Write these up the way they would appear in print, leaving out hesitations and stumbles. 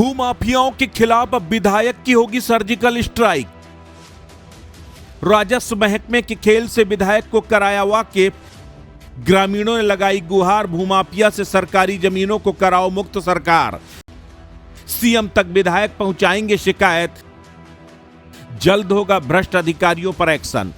भूमाफियाओं के खिलाफ अब विधायक की होगी सर्जिकल स्ट्राइक। राजस्व महकमे के खेल से विधायक को कराया वाकिफ। ग्रामीणों ने लगाई गुहार, भूमाफिया से सरकारी जमीनों को कराओ मुक्त सरकार। सीएम तक विधायक पहुंचाएंगे शिकायत। जल्द होगा भ्रष्ट अधिकारियों पर एक्शन।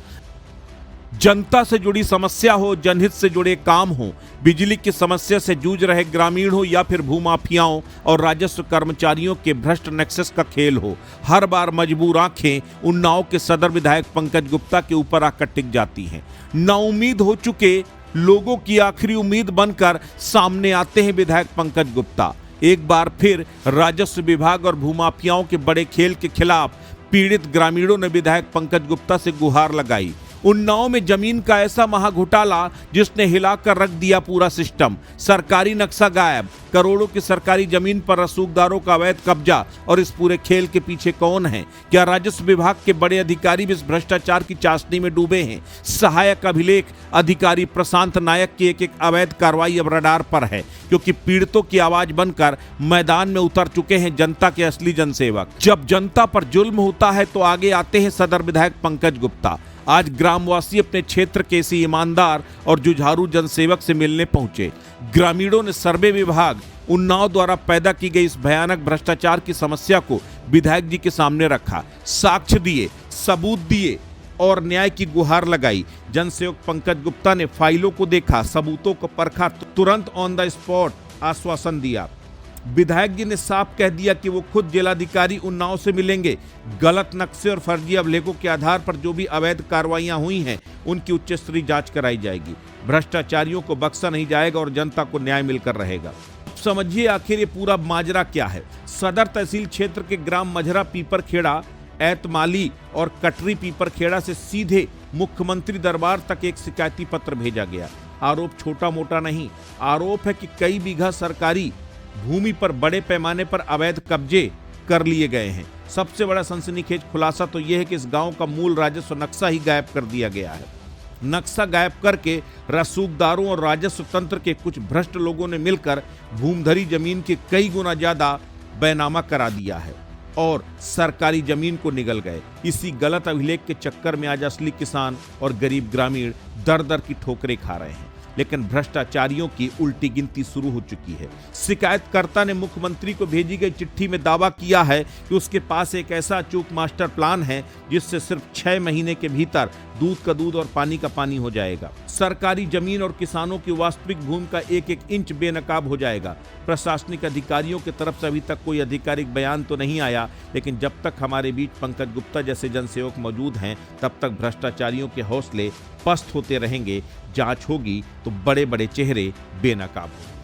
जनता से जुड़ी समस्या हो, जनहित से जुड़े काम हो, बिजली की समस्या से जूझ रहे ग्रामीण हो या फिर भूमाफियाओं और राजस्व कर्मचारियों के भ्रष्ट नेक्सस का खेल हो, हर बार मजबूर आंखें उन्नाव के सदर विधायक पंकज गुप्ता के ऊपर आकर टिक जाती हैं। नाउम्मीद हो चुके लोगों की आखिरी उम्मीद बनकर सामने आते हैं विधायक पंकज गुप्ता। एक बार फिर राजस्व विभाग और भूमाफियाओं के बड़े खेल के खिलाफ पीड़ित ग्रामीणों ने विधायक पंकज गुप्ता से गुहार लगाई। उन्नाव में जमीन का ऐसा महाघोटाला जिसने हिलाकर रख दिया पूरा सिस्टम। सरकारी नक्शा गायब, करोड़ों की सरकारी जमीन पर रसूखदारों का अवैध कब्जा। और इस पूरे खेल के पीछे कौन है? क्या राजस्व विभाग के बड़े अधिकारी भी इस भ्रष्टाचार की चाशनी में डूबे हैं? सहायक अभिलेख अधिकारी प्रशांत नायक की एक अवैध कार्रवाई अब रडार पर है, क्योंकि पीड़ितों की आवाज बनकर मैदान में उतर चुके हैं जनता के असली जनसेवक। जब जनता पर जुल्म होता है तो आगे आते हैं सदर विधायक पंकज गुप्ता। आज ग्रामवासी अपने क्षेत्र के इसी ईमानदार और जुझारू जनसेवक से मिलने पहुंचे। ग्रामीणों ने सर्वे विभाग उन्नाव द्वारा पैदा की गई इस भयानक भ्रष्टाचार की समस्या को विधायक जी के सामने रखा, साक्ष्य दिए, सबूत दिए और न्याय की गुहार लगाई। जनसेवक पंकज गुप्ता ने फाइलों को देखा, सबूतों को परखा, तुरंत ऑन द स्पॉट आश्वासन दिया। विधायक जी ने साफ कह दिया कि वो खुद जिलाधिकारी उन्नाव से मिलेंगे। गलत नक्शे और फर्जी अभिलेखों के आधार पर जो भी अवैध कार्रवाइयां हुई हैं उनकी उच्च स्तरीय जांच कराई जाएगी। भ्रष्टाचारियों को बख्शा नहीं जाएगा और जनता को न्याय मिलकर रहेगा। समझिए आखिर ये पूरा माजरा क्या है। सदर तहसील क्षेत्र के ग्राम मझरा पीपरखेड़ा, ऐतमाली और कटरी पीपरखेड़ा से सीधे मुख्यमंत्री दरबार तक एक शिकायती पत्र भेजा गया। आरोप छोटा मोटा नहीं, आरोप है कि कई बीघा सरकारी भूमि पर बड़े पैमाने पर अवैध कब्जे कर लिए गए हैं। सबसे बड़ा सनसनीखेज खुलासा तो यह है कि इस गांव का मूल राजस्व नक्शा ही गायब कर दिया गया है। नक्शा गायब करके रसूखदारों और राजस्व तंत्र के कुछ भ्रष्ट लोगों ने मिलकर भूमधरी जमीन के कई गुना ज्यादा बैनामा करा दिया है और सरकारी जमीन को निगल गए। इसी गलत अभिलेख के चक्कर में आज असली किसान और गरीब ग्रामीण दर दर की ठोकरें खा रहे हैं। लेकिन भ्रष्टाचारियों की उल्टी गिनती शुरू हो चुकी है। शिकायतकर्ता ने मुख्यमंत्री को भेजी गई चिट्ठी में दावा किया है कि उसके पास एक ऐसा अचूक मास्टर प्लान है जिससे सिर्फ 6 महीने के भीतर दूध का दूध और पानी का पानी हो जाएगा। सरकारी जमीन और किसानों की वास्तविक भूमि का एक एक इंच बेनकाब हो जाएगा। प्रशासनिक अधिकारियों की तरफ से अभी तक कोई आधिकारिक बयान तो नहीं आया, लेकिन जब तक हमारे बीच पंकज गुप्ता जैसे जनसेवक मौजूद हैं तब तक भ्रष्टाचारियों के हौसले पस्त होते रहेंगे। जांच होगी तो बड़े बड़े चेहरे बेनकाब होंगे।